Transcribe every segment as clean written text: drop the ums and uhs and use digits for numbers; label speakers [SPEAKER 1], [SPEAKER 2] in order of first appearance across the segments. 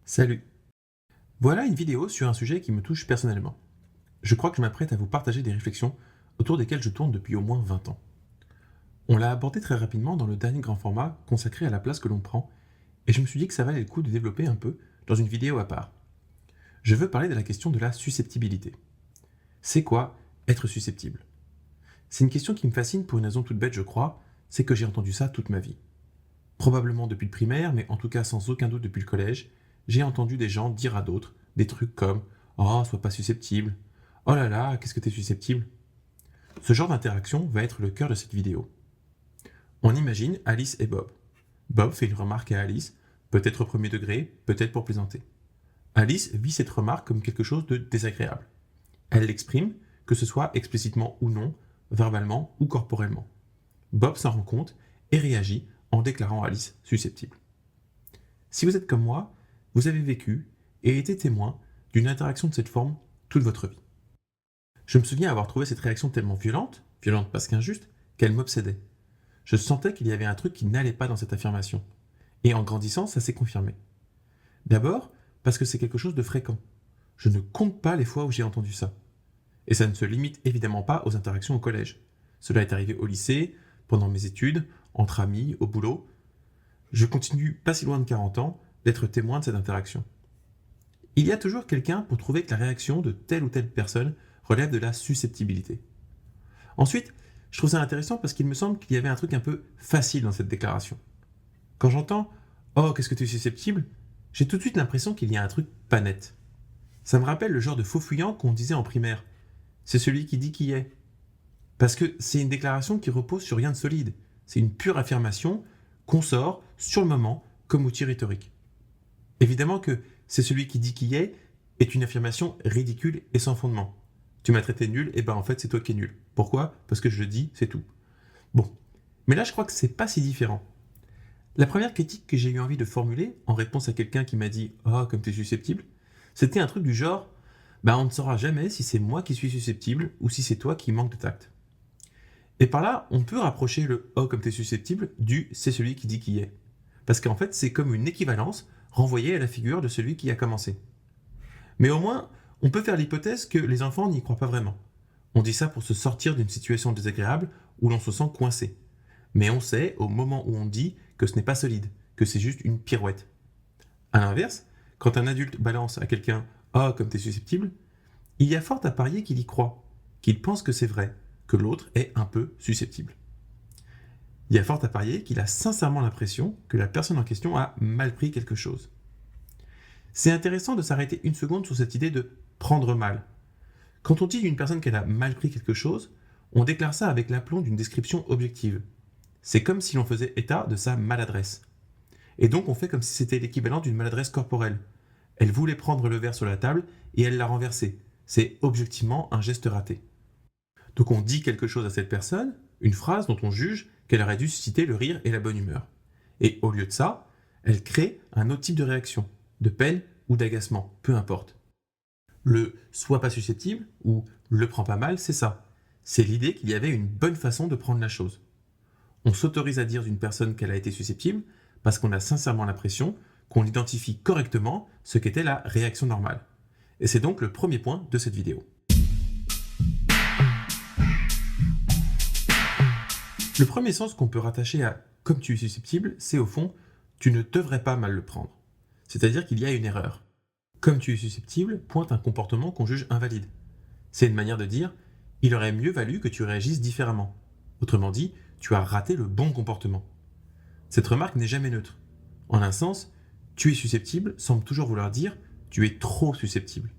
[SPEAKER 1] Salut. Voilà une vidéo sur un sujet qui me touche personnellement. Je crois que je m'apprête à vous partager des réflexions autour desquelles je tourne depuis au moins 20 ans. On l'a abordé très rapidement dans le dernier grand format consacré à la place que l'on prend, et je me suis dit que ça valait le coup de développer un peu dans une vidéo à part. Je veux parler de la question de la susceptibilité. C'est quoi être susceptible? C'est une question qui me fascine pour une raison toute bête, je crois, c'est que j'ai entendu ça toute ma vie. Probablement depuis le primaire, mais en tout cas sans aucun doute depuis le collège, j'ai entendu des gens dire à d'autres des trucs comme «Oh, sois pas susceptible», «Oh là là, qu'est-ce que t'es susceptible?» Ce genre d'interaction va être le cœur de cette vidéo. On imagine Alice et Bob. Bob fait une remarque à Alice, peut-être au premier degré, peut-être pour plaisanter. Alice vit cette remarque comme quelque chose de désagréable. Elle l'exprime, que ce soit explicitement ou non, verbalement ou corporellement. Bob s'en rend compte et réagit en déclarant Alice susceptible. Si vous êtes comme moi, vous avez vécu et été témoin d'une interaction de cette forme toute votre vie. Je me souviens avoir trouvé cette réaction tellement violente parce qu'injuste, qu'elle m'obsédait. Je sentais qu'il y avait un truc qui n'allait pas dans cette affirmation. Et en grandissant, ça s'est confirmé. D'abord, parce que c'est quelque chose de fréquent. Je ne compte pas les fois où j'ai entendu ça. Et ça ne se limite évidemment pas aux interactions au collège. Cela est arrivé au lycée, pendant mes études, entre amis, au boulot. Je continue, pas si loin de 40 ans, d'être témoin de cette interaction. Il y a toujours quelqu'un pour trouver que la réaction de telle ou telle personne relève de la susceptibilité. Ensuite, je trouve ça intéressant parce qu'il me semble qu'il y avait un truc un peu facile dans cette déclaration. Quand j'entends «Oh, qu'est-ce que tu es susceptible?» j'ai tout de suite l'impression qu'il y a un truc pas net. Ça me rappelle le genre de faux fuyant qu'on disait en primaire. C'est celui qui dit qui est. Parce que c'est une déclaration qui repose sur rien de solide. C'est une pure affirmation qu'on sort sur le moment comme outil rhétorique. Évidemment que c'est celui qui dit qui est une affirmation ridicule et sans fondement. Tu m'as traité nul, et ben en fait c'est toi qui es nul. Pourquoi? Parce que je le dis, c'est tout. Bon. Mais là je crois que c'est pas si différent. La première critique que j'ai eu envie de formuler en réponse à quelqu'un qui m'a dit «Oh, comme t'es susceptible», c'était un truc du genre «Bah on ne saura jamais si c'est moi qui suis susceptible ou si c'est toi qui manque de tact». Et par là, on peut rapprocher le «Oh, comme t'es susceptible» du «c'est celui qui dit qui est». Parce qu'en fait, c'est comme une équivalence renvoyée à la figure de celui qui a commencé. Mais au moins, on peut faire l'hypothèse que les enfants n'y croient pas vraiment. On dit ça pour se sortir d'une situation désagréable où l'on se sent coincé. Mais on sait, au moment où on dit, que ce n'est pas solide, que c'est juste une pirouette. A l'inverse, quand un adulte balance à quelqu'un «Oh, comme t'es susceptible», il y a fort à parier qu'il y croit, qu'il pense que c'est vrai, que l'autre est un peu susceptible. Il y a fort à parier qu'il a sincèrement l'impression que la personne en question a mal pris quelque chose. C'est intéressant de s'arrêter une seconde sur cette idée de prendre mal. Quand on dit d'une personne qu'elle a mal pris quelque chose, on déclare ça avec l'aplomb d'une description objective. C'est comme si l'on faisait état de sa maladresse. Et donc on fait comme si c'était l'équivalent d'une maladresse corporelle. Elle voulait prendre le verre sur la table et elle l'a renversé. C'est objectivement un geste raté. Donc on dit quelque chose à cette personne, une phrase dont on juge qu'elle aurait dû susciter le rire et la bonne humeur. Et au lieu de ça, elle crée un autre type de réaction, de peine ou d'agacement, peu importe. Le «sois pas susceptible» ou «le prends pas mal», c'est ça. C'est l'idée qu'il y avait une bonne façon de prendre la chose. On s'autorise à dire d'une personne qu'elle a été susceptible parce qu'on a sincèrement l'impression qu'on identifie correctement ce qu'était la réaction normale. Et c'est donc le premier point de cette vidéo. Le premier sens qu'on peut rattacher à «comme tu es susceptible», c'est au fond «tu ne devrais pas mal le prendre». C'est-à-dire qu'il y a une erreur. Comme tu es susceptible pointe un comportement qu'on juge invalide. C'est une manière de dire il aurait mieux valu que tu réagisses différemment. Autrement dit, tu as raté le bon comportement. Cette remarque n'est jamais neutre. En un sens, tu es susceptible semble toujours vouloir dire tu es trop susceptible.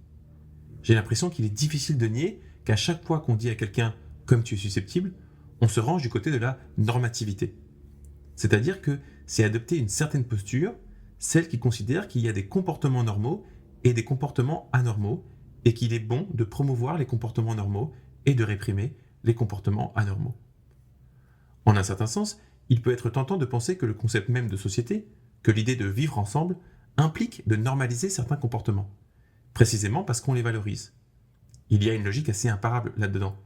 [SPEAKER 1] J'ai l'impression qu'il est difficile de nier qu'à chaque fois qu'on dit à quelqu'un comme tu es susceptible, on se range du côté de la normativité. C'est-à-dire que c'est adopter une certaine posture, celle qui considère qu'il y a des comportements normaux et des comportements anormaux, et qu'il est bon de promouvoir les comportements normaux et de réprimer les comportements anormaux. En un certain sens, il peut être tentant de penser que le concept même de société, que l'idée de vivre ensemble, implique de normaliser certains comportements, précisément parce qu'on les valorise. Il y a une logique assez imparable là-dedans.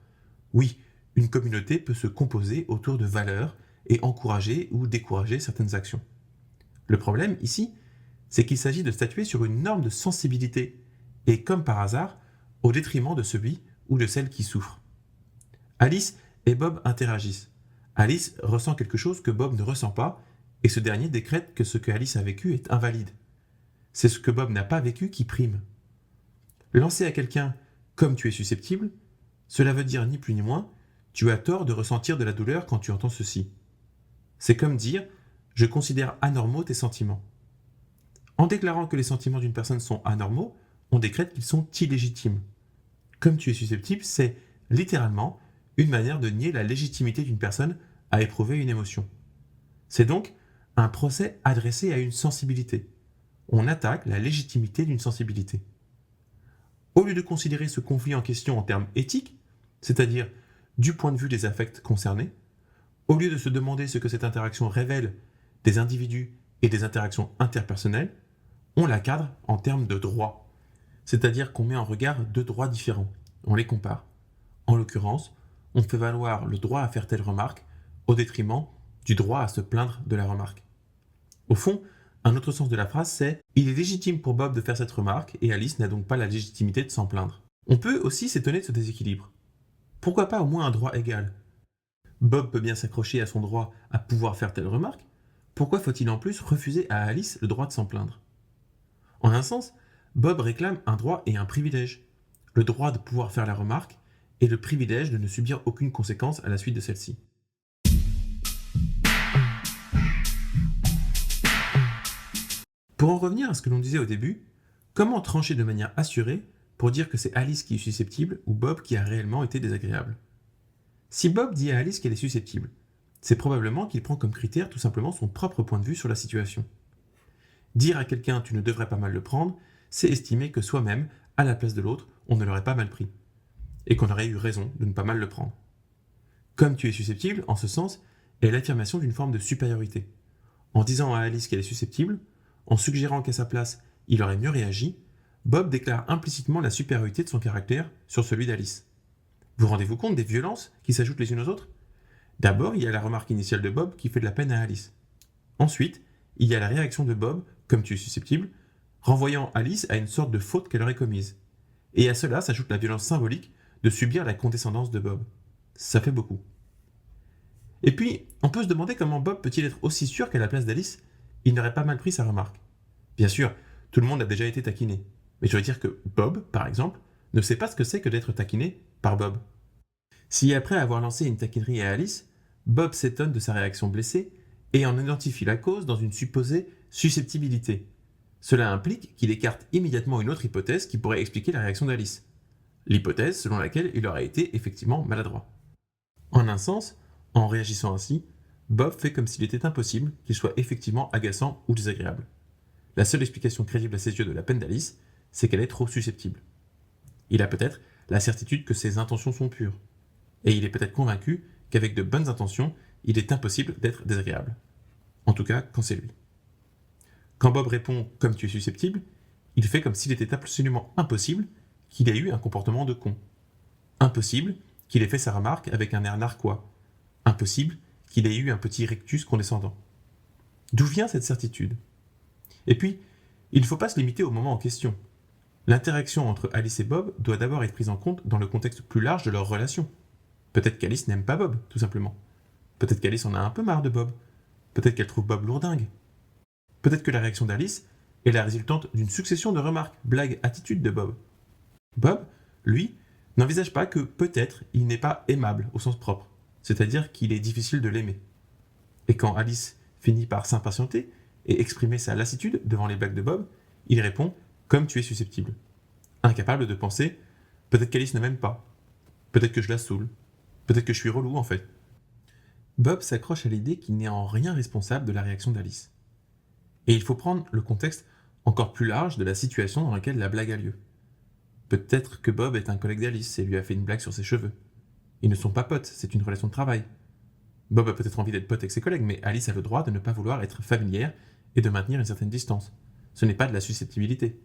[SPEAKER 1] Oui, une communauté peut se composer autour de valeurs et encourager ou décourager certaines actions. Le problème, ici, c'est qu'il s'agit de statuer sur une norme de sensibilité, et comme par hasard, au détriment de celui ou de celle qui souffre. Alice et Bob interagissent. Alice ressent quelque chose que Bob ne ressent pas, et ce dernier décrète que ce que Alice a vécu est invalide. C'est ce que Bob n'a pas vécu qui prime. Lancer à quelqu'un « comme tu es susceptible », cela veut dire ni plus ni moins « tu as tort de ressentir de la douleur quand tu entends ceci ». C'est comme dire « je considère anormaux tes sentiments ». En déclarant que les sentiments d'une personne sont anormaux, on décrète qu'ils sont illégitimes. Comme tu es susceptible, c'est littéralement une manière de nier la légitimité d'une personne à éprouver une émotion. C'est donc un procès adressé à une sensibilité. On attaque la légitimité d'une sensibilité. Au lieu de considérer ce conflit en question en termes éthiques, c'est-à-dire du point de vue des affects concernés, au lieu de se demander ce que cette interaction révèle des individus et des interactions interpersonnelles, on la cadre en termes de droits, c'est-à-dire qu'on met en regard deux droits différents, on les compare. En l'occurrence, on fait valoir le droit à faire telle remarque au détriment du droit à se plaindre de la remarque. Au fond, un autre sens de la phrase c'est « il est légitime pour Bob de faire cette remarque et Alice n'a donc pas la légitimité de s'en plaindre ». On peut aussi s'étonner de ce déséquilibre. Pourquoi pas au moins un droit égal ? Bob peut bien s'accrocher à son droit à pouvoir faire telle remarque, pourquoi faut-il en plus refuser à Alice le droit de s'en plaindre ? En un sens, Bob réclame un droit et un privilège, le droit de pouvoir faire la remarque et le privilège de ne subir aucune conséquence à la suite de celle-ci. Pour en revenir à ce que l'on disait au début, comment trancher de manière assurée pour dire que c'est Alice qui est susceptible ou Bob qui a réellement été désagréable ? Si Bob dit à Alice qu'elle est susceptible, c'est probablement qu'il prend comme critère tout simplement son propre point de vue sur la situation. Dire à quelqu'un « tu ne devrais pas mal le prendre », c'est estimer que soi-même, à la place de l'autre, on ne l'aurait pas mal pris, et qu'on aurait eu raison de ne pas mal le prendre. Comme tu es susceptible, en ce sens, est l'affirmation d'une forme de supériorité. En disant à Alice qu'elle est susceptible, en suggérant qu'à sa place, il aurait mieux réagi, Bob déclare implicitement la supériorité de son caractère sur celui d'Alice. Vous rendez-vous compte des violences qui s'ajoutent les unes aux autres ? D'abord, il y a la remarque initiale de Bob qui fait de la peine à Alice. Ensuite, il y a la réaction de Bob, comme tu es susceptible, renvoyant Alice à une sorte de faute qu'elle aurait commise. Et à cela s'ajoute la violence symbolique de subir la condescendance de Bob. Ça fait beaucoup. Et puis, on peut se demander comment Bob peut-il être aussi sûr qu'à la place d'Alice, il n'aurait pas mal pris sa remarque. Bien sûr, tout le monde a déjà été taquiné. Mais je veux dire que Bob, par exemple, ne sait pas ce que c'est que d'être taquiné par Bob. Si après avoir lancé une taquinerie à Alice, Bob s'étonne de sa réaction blessée et en identifie la cause dans une supposée susceptibilité, cela implique qu'il écarte immédiatement une autre hypothèse qui pourrait expliquer la réaction d'Alice. L'hypothèse selon laquelle il aurait été effectivement maladroit. En un sens, en réagissant ainsi, Bob fait comme s'il était impossible qu'il soit effectivement agaçant ou désagréable. La seule explication crédible à ses yeux de la peine d'Alice, c'est qu'elle est trop susceptible. Il a peut-être la certitude que ses intentions sont pures, et il est peut-être convaincu qu'avec de bonnes intentions, il est impossible d'être désagréable. En tout cas, quand c'est lui. Quand Bob répond « comme tu es susceptible », il fait comme s'il était absolument impossible qu'il ait eu un comportement de con. Impossible qu'il ait fait sa remarque avec un air narquois. Impossible qu'il ait eu un petit rictus condescendant. D'où vient cette certitude ? Et puis, il ne faut pas se limiter au moment en question. L'interaction entre Alice et Bob doit d'abord être prise en compte dans le contexte plus large de leur relation. Peut-être qu'Alice n'aime pas Bob, tout simplement. Peut-être qu'Alice en a un peu marre de Bob. Peut-être qu'elle trouve Bob lourdingue. Peut-être que la réaction d'Alice est la résultante d'une succession de remarques, blagues, attitudes de Bob. Bob, lui, n'envisage pas que peut-être il n'est pas aimable au sens propre, c'est-à-dire qu'il est difficile de l'aimer. Et quand Alice finit par s'impatienter et exprimer sa lassitude devant les blagues de Bob, il répond « comme tu es susceptible ». Incapable de penser « peut-être qu'Alice ne m'aime pas, peut-être que je la saoule, peut-être que je suis relou en fait ». Bob s'accroche à l'idée qu'il n'est en rien responsable de la réaction d'Alice. Et il faut prendre le contexte encore plus large de la situation dans laquelle la blague a lieu. Peut-être que Bob est un collègue d'Alice et lui a fait une blague sur ses cheveux. Ils ne sont pas potes, c'est une relation de travail. Bob a peut-être envie d'être pote avec ses collègues, mais Alice a le droit de ne pas vouloir être familière et de maintenir une certaine distance. Ce n'est pas de la susceptibilité.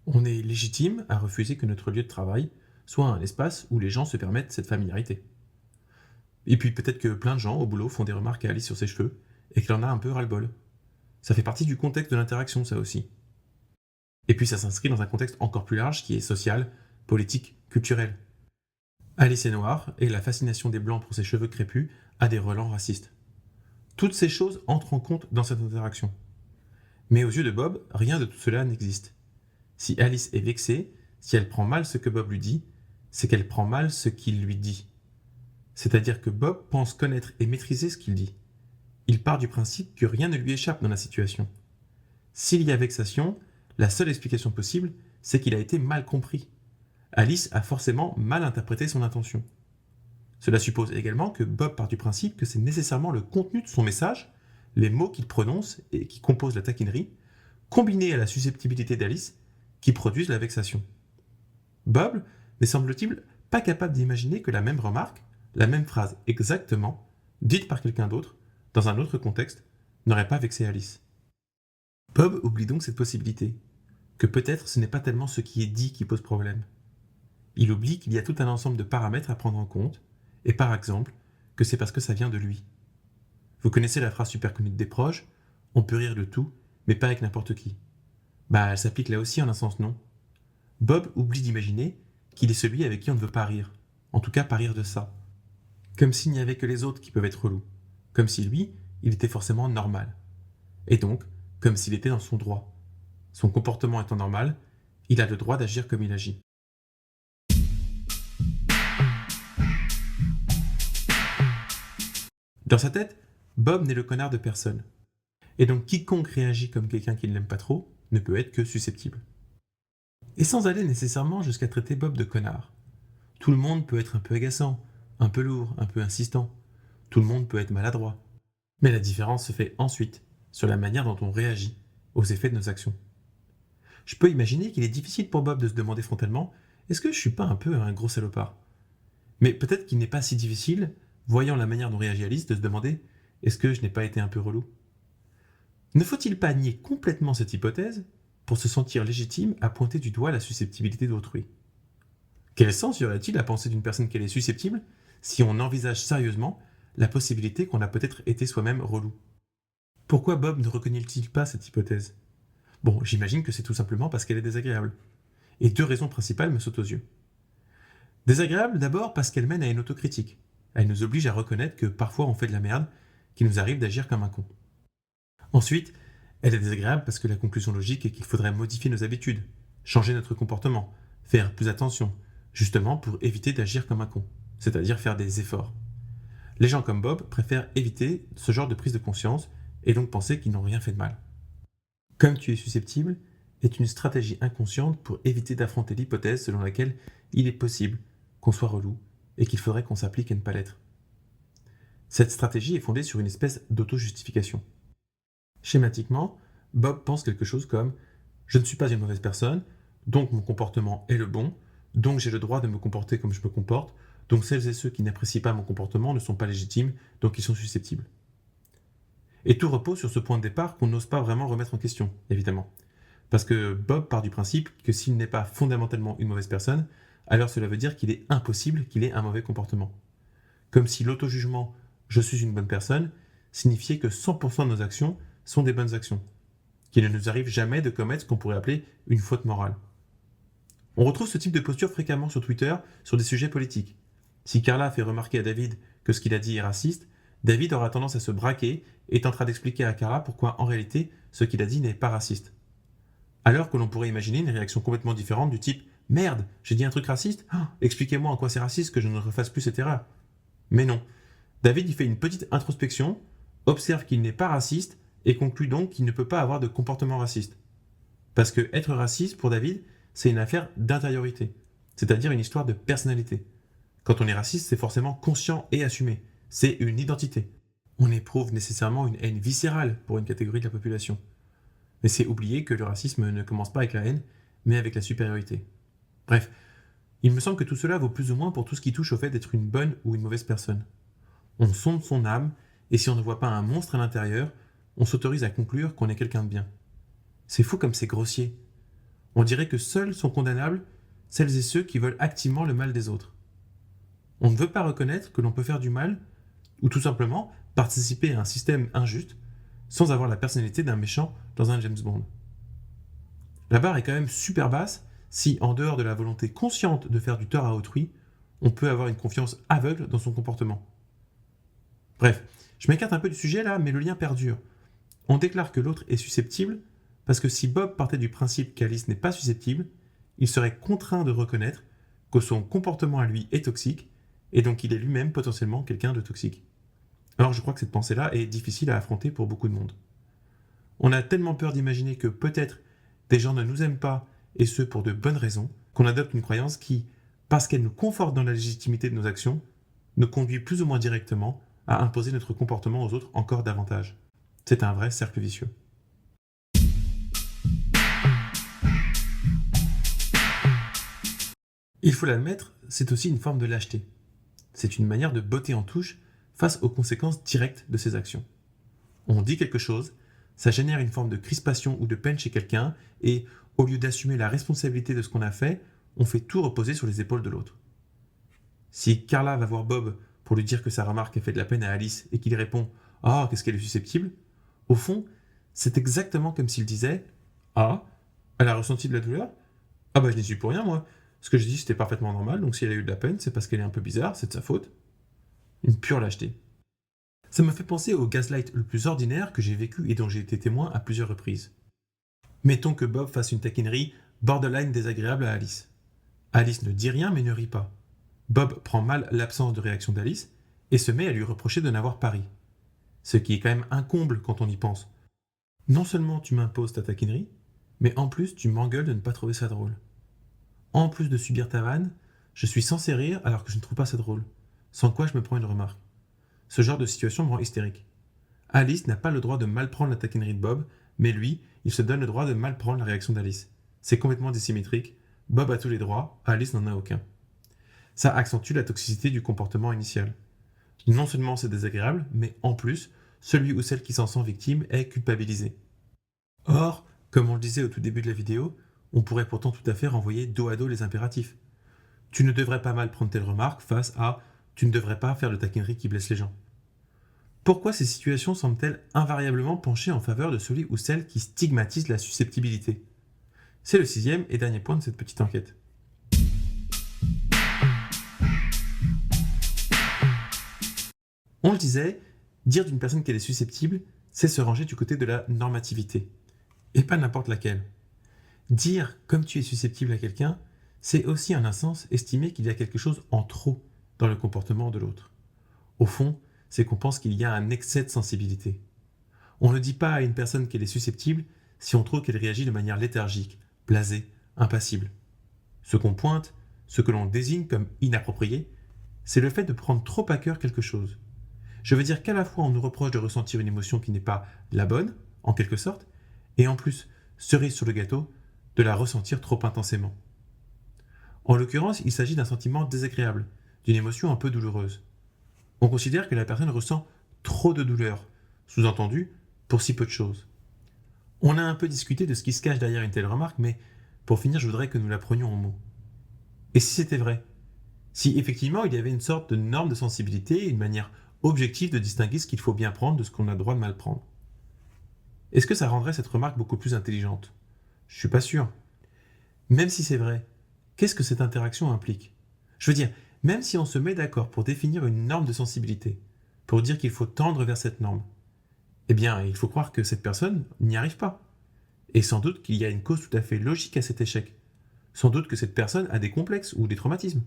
[SPEAKER 1] On est légitime à refuser que notre lieu de travail soit un espace où les gens se permettent cette familiarité. Et puis peut-être que plein de gens au boulot font des remarques à Alice sur ses cheveux et qu'elle en a un peu ras-le-bol. Ça fait partie du contexte de l'interaction, ça aussi. Et puis ça s'inscrit dans un contexte encore plus large qui est social, politique, culturel. Alice est noire et la fascination des Blancs pour ses cheveux crépus a des relents racistes. Toutes ces choses entrent en compte dans cette interaction. Mais aux yeux de Bob, rien de tout cela n'existe. Si Alice est vexée, si elle prend mal ce que Bob lui dit, c'est qu'elle prend mal ce qu'il lui dit. C'est-à-dire que Bob pense connaître et maîtriser ce qu'il dit. Il part du principe que rien ne lui échappe dans la situation. S'il y a vexation, la seule explication possible, c'est qu'il a été mal compris. Alice a forcément mal interprété son intention. Cela suppose également que Bob part du principe que c'est nécessairement le contenu de son message, les mots qu'il prononce et qui composent la taquinerie, combinés à la susceptibilité d'Alice, qui produisent la vexation. Bob n'est semble-t-il pas capable d'imaginer que la même remarque, la même phrase exactement, dite par quelqu'un d'autre, dans un autre contexte, n'aurait pas vexé Alice. Bob oublie donc cette possibilité, que peut-être ce n'est pas tellement ce qui est dit qui pose problème. Il oublie qu'il y a tout un ensemble de paramètres à prendre en compte, et par exemple, que c'est parce que ça vient de lui. Vous connaissez la phrase super connue des proches, on peut rire de tout, mais pas avec n'importe qui. Bah, elle s'applique là aussi en un sens, non? Bob oublie d'imaginer qu'il est celui avec qui on ne veut pas rire, en tout cas pas rire de ça. Comme s'il n'y avait que les autres qui peuvent être relous, comme si lui, il était forcément normal. Et donc, comme s'il était dans son droit. Son comportement étant normal, il a le droit d'agir comme il agit. Dans sa tête, Bob n'est le connard de personne. Et donc quiconque réagit comme quelqu'un qui ne l'aime pas trop ne peut être que susceptible. Et sans aller nécessairement jusqu'à traiter Bob de connard. Tout le monde peut être un peu agaçant, un peu lourd, un peu insistant. Tout le monde peut être maladroit. Mais la différence se fait ensuite sur la manière dont on réagit aux effets de nos actions. Je peux imaginer qu'il est difficile pour Bob de se demander frontalement « Est-ce que je suis pas un peu un gros salopard ?» Mais peut-être qu'il n'est pas si difficile, voyant la manière dont réagit Alice, de se demander « Est-ce que je n'ai pas été un peu relou ?» Ne faut-il pas nier complètement cette hypothèse pour se sentir légitime à pointer du doigt la susceptibilité d'autrui? Quel sens y aurait-il à penser d'une personne qu'elle est susceptible si on envisage sérieusement la possibilité qu'on a peut-être été soi-même relou? Pourquoi Bob ne reconnaît-il pas cette hypothèse? Bon, j'imagine que c'est tout simplement parce qu'elle est désagréable. Et deux raisons principales me sautent aux yeux. Désagréable d'abord parce qu'elle mène à une autocritique. Elle nous oblige à reconnaître que parfois on fait de la merde, qu'il nous arrive d'agir comme un con. Ensuite, elle est désagréable parce que la conclusion logique est qu'il faudrait modifier nos habitudes, changer notre comportement, faire plus attention, justement pour éviter d'agir comme un con, c'est-à-dire faire des efforts. Les gens comme Bob préfèrent éviter ce genre de prise de conscience et donc penser qu'ils n'ont rien fait de mal. Comme tu es susceptible est une stratégie inconsciente pour éviter d'affronter l'hypothèse selon laquelle il est possible qu'on soit relou et qu'il faudrait qu'on s'applique à ne pas l'être. Cette stratégie est fondée sur une espèce d'auto-justification. Schématiquement, Bob pense quelque chose comme « Je ne suis pas une mauvaise personne, donc mon comportement est le bon, donc j'ai le droit de me comporter comme je me comporte, donc celles et ceux qui n'apprécient pas mon comportement ne sont pas légitimes, donc ils sont susceptibles. » Et tout repose sur ce point de départ qu'on n'ose pas vraiment remettre en question, évidemment. Parce que Bob part du principe que s'il n'est pas fondamentalement une mauvaise personne, alors cela veut dire qu'il est impossible qu'il ait un mauvais comportement. Comme si l'auto-jugement « je suis une bonne personne » signifiait que 100% de nos actions sont des bonnes actions, qu'il ne nous arrive jamais de commettre ce qu'on pourrait appeler une faute morale. On retrouve ce type de posture fréquemment sur Twitter sur des sujets politiques. Si Carla fait remarquer à David que ce qu'il a dit est raciste, David aura tendance à se braquer et tentera d'expliquer à Carla pourquoi en réalité ce qu'il a dit n'est pas raciste. Alors que l'on pourrait imaginer une réaction complètement différente du type « Merde, j'ai dit un truc raciste? Expliquez-moi en quoi c'est raciste que je ne refasse plus cette erreur. » Mais non. David y fait une petite introspection, observe qu'il n'est pas raciste et conclut donc qu'il ne peut pas avoir de comportement raciste. Parce que être raciste, pour David, c'est une affaire d'intériorité, c'est-à-dire une histoire de personnalité. Quand on est raciste, c'est forcément conscient et assumé. C'est une identité. On éprouve nécessairement une haine viscérale pour une catégorie de la population. Mais c'est oublier que le racisme ne commence pas avec la haine, mais avec la supériorité. Bref, il me semble que tout cela vaut plus ou moins pour tout ce qui touche au fait d'être une bonne ou une mauvaise personne. On sonde son âme, et si on ne voit pas un monstre à l'intérieur, on s'autorise à conclure qu'on est quelqu'un de bien. C'est fou comme c'est grossier. On dirait que seuls sont condamnables celles et ceux qui veulent activement le mal des autres. On ne veut pas reconnaître que l'on peut faire du mal, ou tout simplement participer à un système injuste, sans avoir la personnalité d'un méchant dans un James Bond. La barre est quand même super basse si, en dehors de la volonté consciente de faire du tort à autrui, on peut avoir une confiance aveugle dans son comportement. Bref, je m'écarte un peu du sujet là, mais le lien perdure. On déclare que l'autre est susceptible parce que si Bob partait du principe qu'Alice n'est pas susceptible, il serait contraint de reconnaître que son comportement à lui est toxique et donc il est lui-même potentiellement quelqu'un de toxique. Alors je crois que cette pensée-là est difficile à affronter pour beaucoup de monde. On a tellement peur d'imaginer que peut-être des gens ne nous aiment pas, et ce pour de bonnes raisons, qu'on adopte une croyance qui, parce qu'elle nous conforte dans la légitimité de nos actions, nous conduit plus ou moins directement à imposer notre comportement aux autres encore davantage. C'est un vrai cercle vicieux. Il faut l'admettre, c'est aussi une forme de lâcheté. C'est une manière de botter en touche face aux conséquences directes de ses actions. On dit quelque chose, ça génère une forme de crispation ou de peine chez quelqu'un, et au lieu d'assumer la responsabilité de ce qu'on a fait, on fait tout reposer sur les épaules de l'autre. Si Carla va voir Bob pour lui dire que sa remarque a fait de la peine à Alice et qu'il répond « Ah, qu'est-ce qu'elle est susceptible ?» Au fond, c'est exactement comme s'il disait « Ah, elle a ressenti de la douleur ? Ah bah je n'y suis pour rien moi. Ce que je dis c'était parfaitement normal, donc si elle a eu de la peine, c'est parce qu'elle est un peu bizarre, c'est de sa faute. » Une pure lâcheté. Ça me fait penser au gaslight le plus ordinaire que j'ai vécu et dont j'ai été témoin à plusieurs reprises. Mettons que Bob fasse une taquinerie borderline désagréable à Alice. Alice ne dit rien mais ne rit pas. Bob prend mal l'absence de réaction d'Alice et se met à lui reprocher de n'avoir pas ri. Ce qui est quand même un comble quand on y pense. Non seulement tu m'imposes ta taquinerie, mais en plus tu m'engueules de ne pas trouver ça drôle. En plus de subir ta vanne, je suis censé rire alors que je ne trouve pas ça drôle, sans quoi je me prends une remarque. Ce genre de situation me rend hystérique. Alice n'a pas le droit de mal prendre la taquinerie de Bob, mais lui, il se donne le droit de mal prendre la réaction d'Alice. C'est complètement dissymétrique. Bob a tous les droits, Alice n'en a aucun. Ça accentue la toxicité du comportement initial. Non seulement c'est désagréable, mais en plus, celui ou celle qui s'en sent victime est culpabilisé. Or, comme on le disait au tout début de la vidéo, on pourrait pourtant tout à fait renvoyer dos à dos les impératifs. Tu ne devrais pas mal prendre telle remarque face à tu ne devrais pas faire de taquinerie qui blesse les gens. Pourquoi ces situations semblent-elles invariablement pencher en faveur de celui ou celle qui stigmatise la susceptibilité ? C'est le 6e et dernier point de cette petite enquête. On le disait, dire d'une personne qu'elle est susceptible, c'est se ranger du côté de la normativité. Et pas n'importe laquelle. Dire comme tu es susceptible à quelqu'un, c'est aussi en un sens estimer qu'il y a quelque chose en trop dans le comportement de l'autre. Au fond, c'est qu'on pense qu'il y a un excès de sensibilité. On ne dit pas à une personne qu'elle est susceptible si on trouve qu'elle réagit de manière léthargique, blasée, impassible. Ce qu'on pointe, ce que l'on désigne comme inapproprié, c'est le fait de prendre trop à cœur quelque chose. Je veux dire qu'à la fois on nous reproche de ressentir une émotion qui n'est pas la bonne, en quelque sorte, et en plus, cerise sur le gâteau, de la ressentir trop intensément. En l'occurrence, il s'agit d'un sentiment désagréable, d'une émotion un peu douloureuse. On considère que la personne ressent trop de douleur, sous-entendu, pour si peu de choses. On a un peu discuté de ce qui se cache derrière une telle remarque, mais pour finir, je voudrais que nous la prenions en mots. Et si c'était vrai ? Si effectivement il y avait une sorte de norme de sensibilité, une manière objective de distinguer ce qu'il faut bien prendre de ce qu'on a le droit de mal prendre. Est-ce que ça rendrait cette remarque beaucoup plus intelligente ? Je suis pas sûr. Même si c'est vrai, qu'est-ce que cette interaction implique ? Je veux dire, même si on se met d'accord pour définir une norme de sensibilité, pour dire qu'il faut tendre vers cette norme, eh bien, il faut croire que cette personne n'y arrive pas. Et sans doute qu'il y a une cause tout à fait logique à cet échec. Sans doute que cette personne a des complexes ou des traumatismes.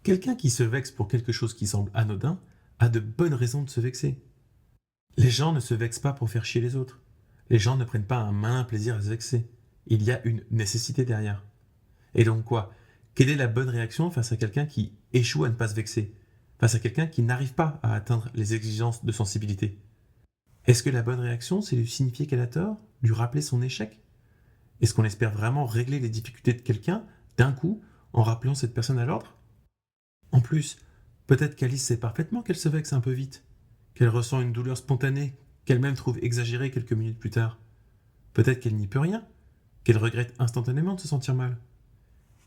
[SPEAKER 1] Quelqu'un qui se vexe pour quelque chose qui semble anodin a de bonnes raisons de se vexer. Les gens ne se vexent pas pour faire chier les autres. Les gens ne prennent pas un malin plaisir à se vexer. Il y a une nécessité derrière. Et donc quoi ? Quelle est la bonne réaction face à quelqu'un qui échoue à ne pas se vexer ? Face à quelqu'un qui n'arrive pas à atteindre les exigences de sensibilité ? Est-ce que la bonne réaction, c'est lui signifier qu'elle a tort ? Lui rappeler son échec ? Est-ce qu'on espère vraiment régler les difficultés de quelqu'un, d'un coup, en rappelant cette personne à l'ordre ? En plus, peut-être qu'Alice sait parfaitement qu'elle se vexe un peu vite, qu'elle ressent une douleur spontanée, qu'elle-même trouve exagérée quelques minutes plus tard. Peut-être qu'elle n'y peut rien, qu'elle regrette instantanément de se sentir mal.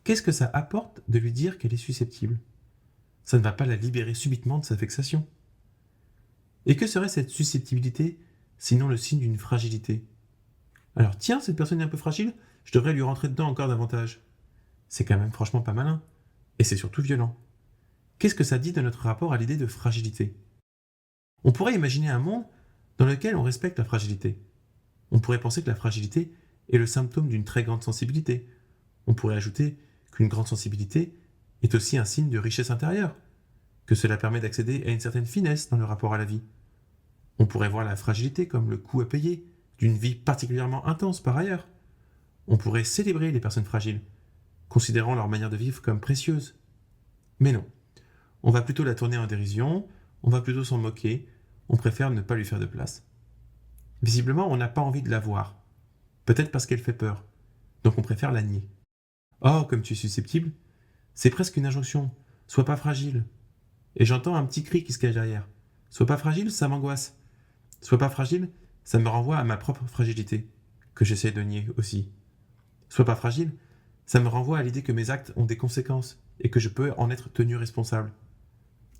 [SPEAKER 1] Qu'est-ce que ça apporte de lui dire qu'elle est susceptible ? Ça ne va pas la libérer subitement de sa vexation. Et que serait cette susceptibilité, sinon le signe d'une fragilité ? Alors tiens, cette personne est un peu fragile, je devrais lui rentrer dedans encore davantage. C'est quand même franchement pas malin. Et c'est surtout violent. Qu'est-ce que ça dit de notre rapport à l'idée de fragilité? On pourrait imaginer un monde dans lequel on respecte la fragilité. On pourrait penser que la fragilité est le symptôme d'une très grande sensibilité. On pourrait ajouter qu'une grande sensibilité est aussi un signe de richesse intérieure, que cela permet d'accéder à une certaine finesse dans le rapport à la vie. On pourrait voir la fragilité comme le coût à payer d'une vie particulièrement intense par ailleurs. On pourrait célébrer les personnes fragiles, considérant leur manière de vivre comme précieuse. Mais non, on va plutôt la tourner en dérision, on va plutôt s'en moquer, on préfère ne pas lui faire de place. Visiblement, on n'a pas envie de la voir. Peut-être parce qu'elle fait peur. Donc on préfère la nier. Oh, comme tu es susceptible, c'est presque une injonction. Sois pas fragile. Et j'entends un petit cri qui se cache derrière. Sois pas fragile, ça m'angoisse. Sois pas fragile, ça me renvoie à ma propre fragilité, que j'essaie de nier aussi. Sois pas fragile, ça me renvoie à l'idée que mes actes ont des conséquences et que je peux en être tenu responsable.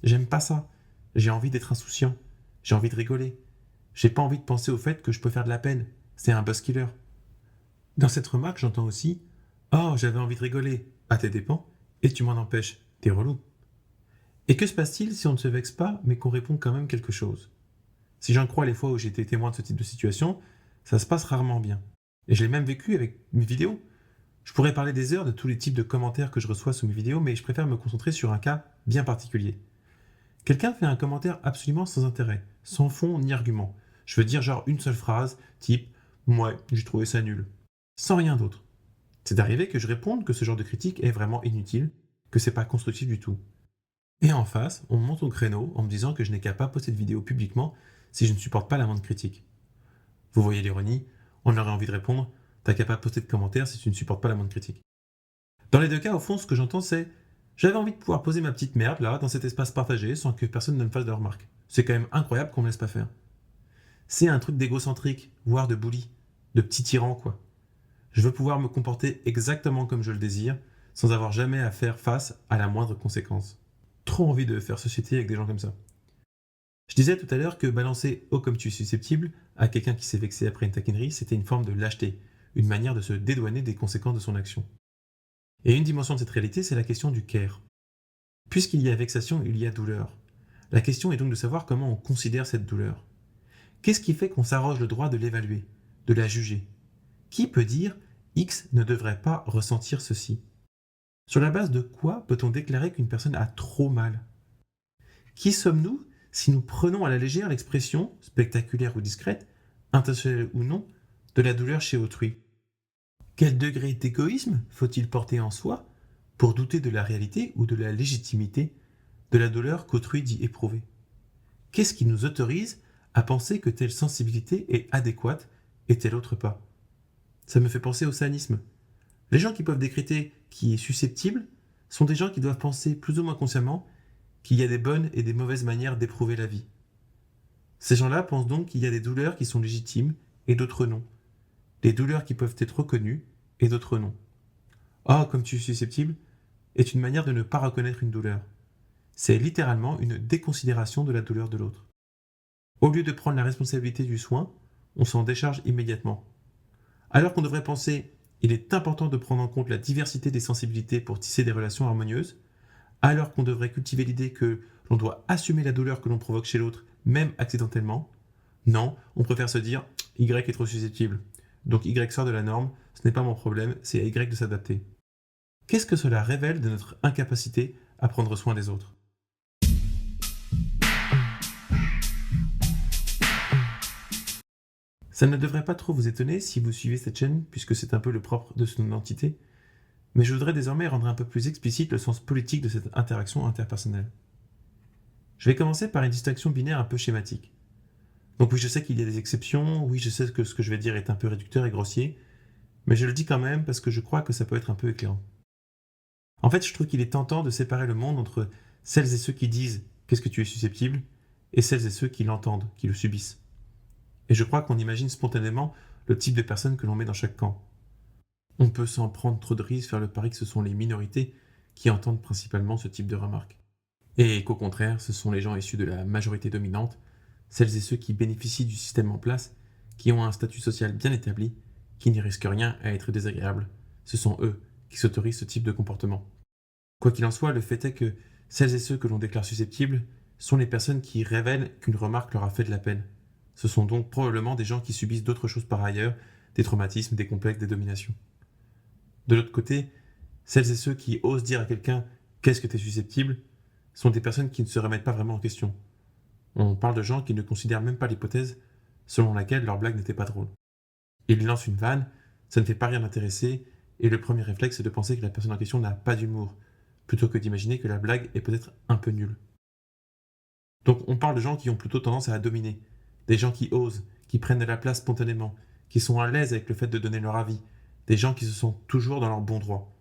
[SPEAKER 1] J'aime pas ça. J'ai envie d'être insouciant. J'ai envie de rigoler. J'ai pas envie de penser au fait que je peux faire de la peine. C'est un buzzkiller. Dans cette remarque, j'entends aussi Oh, j'avais envie de rigoler, à tes dépens, et tu m'en empêches. T'es relou. Et que se passe-t-il si on ne se vexe pas, mais qu'on répond quand même quelque chose? Si j'en crois les fois où j'ai été témoin de ce type de situation, ça se passe rarement bien. Et je l'ai même vécu avec mes vidéos. Je pourrais parler des heures de tous les types de commentaires que je reçois sous mes vidéos, mais je préfère me concentrer sur un cas bien particulier. Quelqu'un fait un commentaire absolument sans intérêt, sans fond ni argument. Je veux dire genre une seule phrase, type « Ouais, j'ai trouvé ça nul », sans rien d'autre. C'est arrivé que je réponde que ce genre de critique est vraiment inutile, que c'est pas constructif du tout. Et en face, on me monte au créneau en me disant que je n'ai qu'à pas poster de vidéo publiquement si je ne supporte pas la moindre critique. Vous voyez l'ironie, on aurait envie de répondre « T'as qu'à pas poster de commentaires si tu ne supportes pas la moindre critique ». Dans les deux cas, au fond, ce que j'entends c'est « J'avais envie de pouvoir poser ma petite merde là, dans cet espace partagé, sans que personne ne me fasse de remarques. C'est quand même incroyable qu'on me laisse pas faire. » C'est un truc d'égocentrique, voire de bully, de petit tyran quoi. Je veux pouvoir me comporter exactement comme je le désire, sans avoir jamais à faire face à la moindre conséquence. Trop envie de faire société avec des gens comme ça. Je disais tout à l'heure que balancer « Oh comme tu es susceptible » à quelqu'un qui s'est vexé après une taquinerie, c'était une forme de lâcheté, une manière de se dédouaner des conséquences de son action. Et une dimension de cette réalité, c'est la question du care. Puisqu'il y a vexation, il y a douleur. La question est donc de savoir comment on considère cette douleur. Qu'est-ce qui fait qu'on s'arroge le droit de l'évaluer, de la juger? Qui peut dire « X ne devrait pas ressentir ceci » ? Sur la base de quoi peut-on déclarer qu'une personne a trop mal? Qui sommes-nous si nous prenons à la légère l'expression, spectaculaire ou discrète, intentionnelle ou non, de la douleur chez autrui? Quel degré d'égoïsme faut-il porter en soi pour douter de la réalité ou de la légitimité de la douleur qu'autrui dit éprouver? Qu'est-ce qui nous autorise à penser que telle sensibilité est adéquate et telle autre pas? Ça me fait penser au sadisme. Les gens qui peuvent décréter qui est susceptible sont des gens qui doivent penser plus ou moins consciemment qu'il y a des bonnes et des mauvaises manières d'éprouver la vie. Ces gens-là pensent donc qu'il y a des douleurs qui sont légitimes et d'autres non. Des douleurs qui peuvent être reconnues et d'autres non. Oh, comme tu es susceptible est une manière de ne pas reconnaître une douleur. C'est littéralement une déconsidération de la douleur de l'autre. Au lieu de prendre la responsabilité du soin, on s'en décharge immédiatement. Alors qu'on devrait penser il est important de prendre en compte la diversité des sensibilités pour tisser des relations harmonieuses, alors qu'on devrait cultiver l'idée que l'on doit assumer la douleur que l'on provoque chez l'autre, même accidentellement, non, on préfère se dire « Y est trop susceptible, donc Y sort de la norme, ce n'est pas mon problème, c'est à Y de s'adapter ». Qu'est-ce que cela révèle de notre incapacité à prendre soin des autres? Ça ne devrait pas trop vous étonner si vous suivez cette chaîne, puisque c'est un peu le propre de son entité, mais je voudrais désormais rendre un peu plus explicite le sens politique de cette interaction interpersonnelle. Je vais commencer par une distinction binaire un peu schématique. Donc oui, je sais qu'il y a des exceptions, oui, je sais que ce que je vais dire est un peu réducteur et grossier, mais je le dis quand même parce que je crois que ça peut être un peu éclairant. En fait, je trouve qu'il est tentant de séparer le monde entre celles et ceux qui disent « qu'est-ce que tu es susceptible » et celles et ceux qui l'entendent, qui le subissent. Et je crois qu'on imagine spontanément le type de personnes que l'on met dans chaque camp. On peut sans prendre trop de risques faire le pari que ce sont les minorités qui entendent principalement ce type de remarques. Et qu'au contraire, ce sont les gens issus de la majorité dominante, celles et ceux qui bénéficient du système en place, qui ont un statut social bien établi qui n'y risquent rien à être désagréables. Ce sont eux qui s'autorisent ce type de comportement. Quoi qu'il en soit, le fait est que celles et ceux que l'on déclare susceptibles sont les personnes qui révèlent qu'une remarque leur a fait de la peine. Ce sont donc probablement des gens qui subissent d'autres choses par ailleurs, des traumatismes, des complexes, des dominations. De l'autre côté, celles et ceux qui osent dire à quelqu'un «qu'est-ce que tu es susceptible?» sont des personnes qui ne se remettent pas vraiment en question. On parle de gens qui ne considèrent même pas l'hypothèse selon laquelle leur blague n'était pas drôle. Ils lancent une vanne, ça ne fait pas rien d'intéresser, et le premier réflexe est de penser que la personne en question n'a pas d'humour, plutôt que d'imaginer que la blague est peut-être un peu nulle. Donc on parle de gens qui ont plutôt tendance à la dominer, des gens qui osent, qui prennent de la place spontanément, qui sont à l'aise avec le fait de donner leur avis, des gens qui se sentent toujours dans leur bon droit.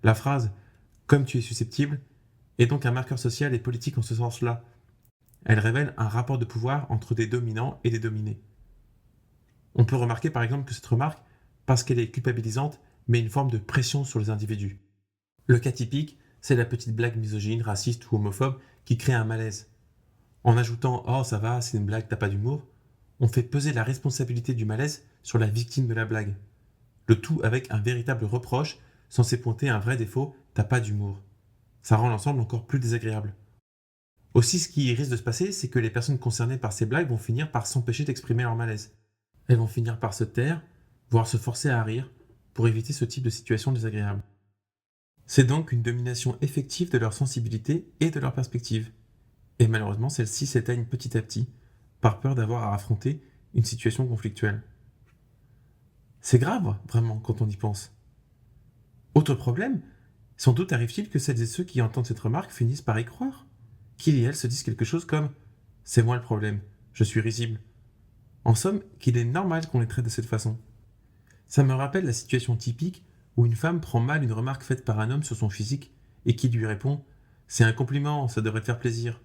[SPEAKER 1] La phrase « comme tu es susceptible » est donc un marqueur social et politique en ce sens-là. Elle révèle un rapport de pouvoir entre des dominants et des dominés. On peut remarquer par exemple que cette remarque, parce qu'elle est culpabilisante, met une forme de pression sur les individus. Le cas typique, c'est la petite blague misogyne, raciste ou homophobe qui crée un malaise. En ajoutant «Oh ça va, c'est une blague, t'as pas d'humour», on fait peser la responsabilité du malaise sur la victime de la blague. Le tout avec un véritable reproche censé pointer un vrai défaut «t'as pas d'humour». Ça rend l'ensemble encore plus désagréable. Aussi, ce qui risque de se passer, c'est que les personnes concernées par ces blagues vont finir par s'empêcher d'exprimer leur malaise. Elles vont finir par se taire, voire se forcer à rire, pour éviter ce type de situation désagréable. C'est donc une domination effective de leur sensibilité et de leur perspective. Et malheureusement, celle-ci s'éteigne petit à petit, par peur d'avoir à affronter une situation conflictuelle. C'est grave, vraiment, quand on y pense. Autre problème, sans doute arrive-t-il que celles et ceux qui entendent cette remarque finissent par y croire. Qu'ils et elles se disent quelque chose comme « c'est moi le problème, je suis risible ». En somme, qu'il est normal qu'on les traite de cette façon. Ça me rappelle la situation typique où une femme prend mal une remarque faite par un homme sur son physique et qui lui répond « c'est un compliment, ça devrait te faire plaisir ».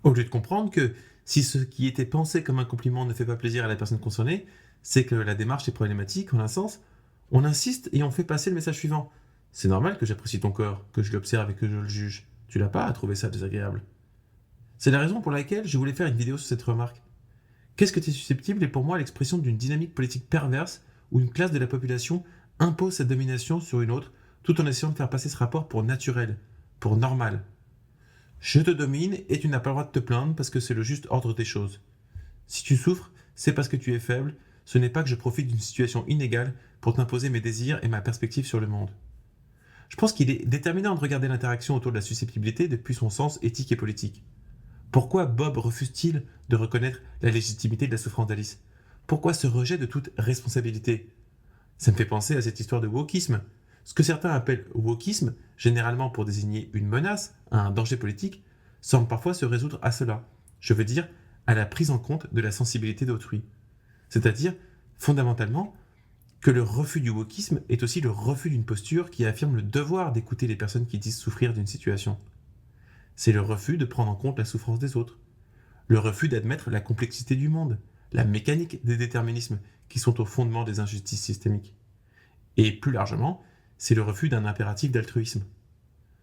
[SPEAKER 1] Au lieu de comprendre que si ce qui était pensé comme un compliment ne fait pas plaisir à la personne concernée, c'est que la démarche est problématique, en un sens, on insiste et on fait passer le message suivant. C'est normal que j'apprécie ton corps, que je l'observe et que je le juge. Tu n'as pas à trouver ça désagréable. C'est la raison pour laquelle je voulais faire une vidéo sur cette remarque. Qu'est-ce que tu es susceptible est pour moi l'expression d'une dynamique politique perverse où une classe de la population impose sa domination sur une autre tout en essayant de faire passer ce rapport pour naturel, pour normal. Je te domine et tu n'as pas le droit de te plaindre parce que c'est le juste ordre des choses. Si tu souffres, c'est parce que tu es faible, ce n'est pas que je profite d'une situation inégale pour t'imposer mes désirs et ma perspective sur le monde. Je pense qu'il est déterminant de regarder l'interaction autour de la susceptibilité depuis son sens éthique et politique. Pourquoi Bob refuse-t-il de reconnaître la légitimité de la souffrance d'Alice? Pourquoi ce rejet de toute responsabilité? Ça me fait penser à cette histoire de wokisme. Ce que certains appellent wokisme, généralement pour désigner une menace, un danger politique, semble parfois se résoudre à cela. Je veux dire, à la prise en compte de la sensibilité d'autrui. C'est-à-dire, fondamentalement, que le refus du wokisme est aussi le refus d'une posture qui affirme le devoir d'écouter les personnes qui disent souffrir d'une situation. C'est le refus de prendre en compte la souffrance des autres. Le refus d'admettre la complexité du monde, la mécanique des déterminismes qui sont au fondement des injustices systémiques. Et plus largement, c'est le refus d'un impératif d'altruisme.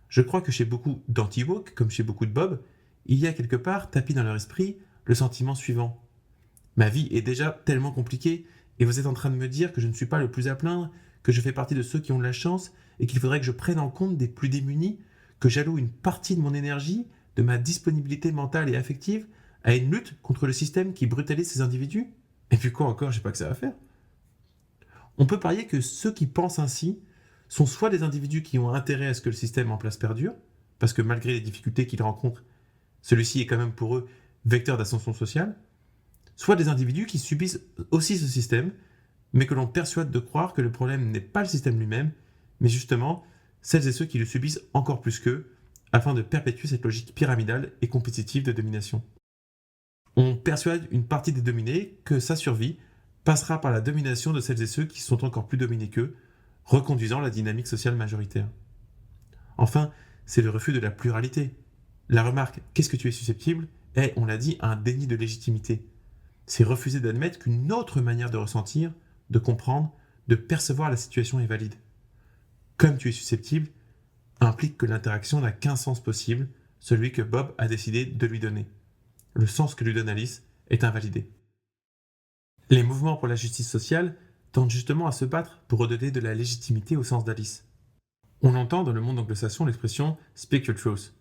[SPEAKER 1] Je crois que chez beaucoup d'anti-woke, comme chez beaucoup de Bob, il y a quelque part, tapis dans leur esprit, le sentiment suivant. Ma vie est déjà tellement compliquée, et vous êtes en train de me dire que je ne suis pas le plus à plaindre, que je fais partie de ceux qui ont de la chance, et qu'il faudrait que je prenne en compte des plus démunis, que j'alloue une partie de mon énergie, de ma disponibilité mentale et affective, à une lutte contre le système qui brutalise ces individus? Et puis quoi encore, j'ai pas que ça à faire. On peut parier que ceux qui pensent ainsi sont soit des individus qui ont intérêt à ce que le système en place perdure, parce que malgré les difficultés qu'ils rencontrent, celui-ci est quand même pour eux vecteur d'ascension sociale, soit des individus qui subissent aussi ce système, mais que l'on persuade de croire que le problème n'est pas le système lui-même, mais justement celles et ceux qui le subissent encore plus qu'eux, afin de perpétuer cette logique pyramidale et compétitive de domination. On persuade une partie des dominés que sa survie passera par la domination de celles et ceux qui sont encore plus dominés qu'eux, reconduisant la dynamique sociale majoritaire. Enfin, c'est le refus de la pluralité. La remarque « qu'est-ce que tu es susceptible » est, on l'a dit, un déni de légitimité. C'est refuser d'admettre qu'une autre manière de ressentir, de comprendre, de percevoir la situation est valide. Comme tu es susceptible implique que l'interaction n'a qu'un sens possible, celui que Bob a décidé de lui donner. Le sens que lui donne Alice est invalidé. Les mouvements pour la justice sociale tendent justement à se battre pour redonner de la légitimité au sens d'Alice. On entend dans le monde anglo-saxon l'expression speak your truth,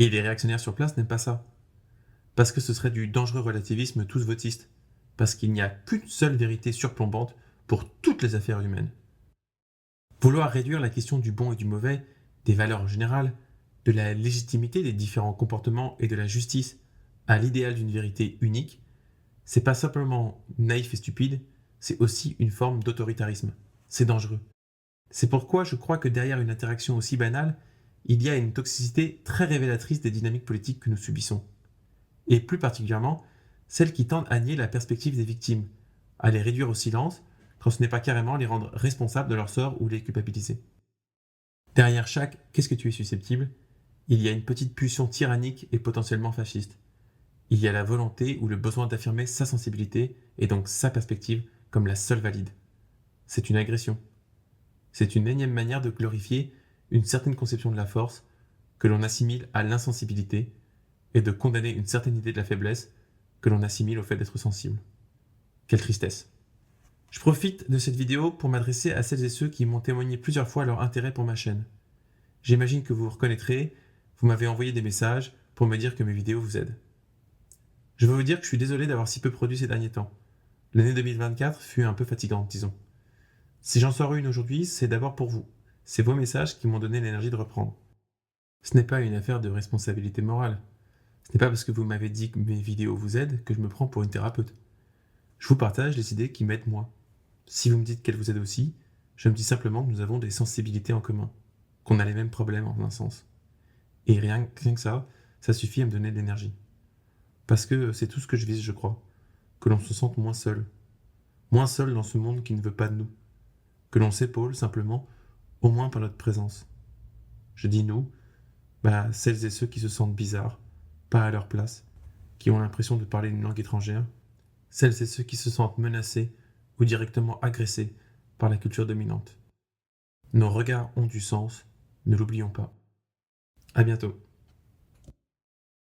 [SPEAKER 1] et les réactionnaires sur place n'aiment pas ça, parce que ce serait du dangereux relativisme tous votiste, parce qu'il n'y a qu'une seule vérité surplombante pour toutes les affaires humaines. Vouloir réduire la question du bon et du mauvais, des valeurs en général, de la légitimité des différents comportements et de la justice à l'idéal d'une vérité unique, c'est pas simplement naïf et stupide, c'est aussi une forme d'autoritarisme. C'est dangereux. C'est pourquoi je crois que derrière une interaction aussi banale, il y a une toxicité très révélatrice des dynamiques politiques que nous subissons. Et plus particulièrement, celles qui tendent à nier la perspective des victimes, à les réduire au silence, quand ce n'est pas carrément les rendre responsables de leur sort ou les culpabiliser. Derrière chaque « qu'est-ce que tu es susceptible ?», il y a une petite pulsion tyrannique et potentiellement fasciste. Il y a la volonté ou le besoin d'affirmer sa sensibilité et donc sa perspective comme la seule valide. C'est une agression. C'est une énième manière de glorifier une certaine conception de la force que l'on assimile à l'insensibilité et de condamner une certaine idée de la faiblesse que l'on assimile au fait d'être sensible. Quelle tristesse. Je profite de cette vidéo pour m'adresser à celles et ceux qui m'ont témoigné plusieurs fois leur intérêt pour ma chaîne. J'imagine que vous vous reconnaîtrez, vous m'avez envoyé des messages pour me dire que mes vidéos vous aident. Je veux vous dire que je suis désolé d'avoir si peu produit ces derniers temps. L'année 2024 fut un peu fatigante, disons. Si j'en sors une aujourd'hui, c'est d'abord pour vous. C'est vos messages qui m'ont donné l'énergie de reprendre. Ce n'est pas une affaire de responsabilité morale. Ce n'est pas parce que vous m'avez dit que mes vidéos vous aident que je me prends pour une thérapeute. Je vous partage les idées qui m'aident moi. Si vous me dites qu'elles vous aident aussi, je me dis simplement que nous avons des sensibilités en commun, qu'on a les mêmes problèmes en un sens. Et rien que ça suffit à me donner de l'énergie. Parce que c'est tout ce que je vise, je crois. Que l'on se sente moins seul. Moins seul dans ce monde qui ne veut pas de nous. Que l'on s'épaule simplement, au moins par notre présence. Je dis nous, celles et ceux qui se sentent bizarres, pas à leur place, qui ont l'impression de parler une langue étrangère, celles et ceux qui se sentent menacés ou directement agressés par la culture dominante. Nos regards ont du sens, ne l'oublions pas. À bientôt.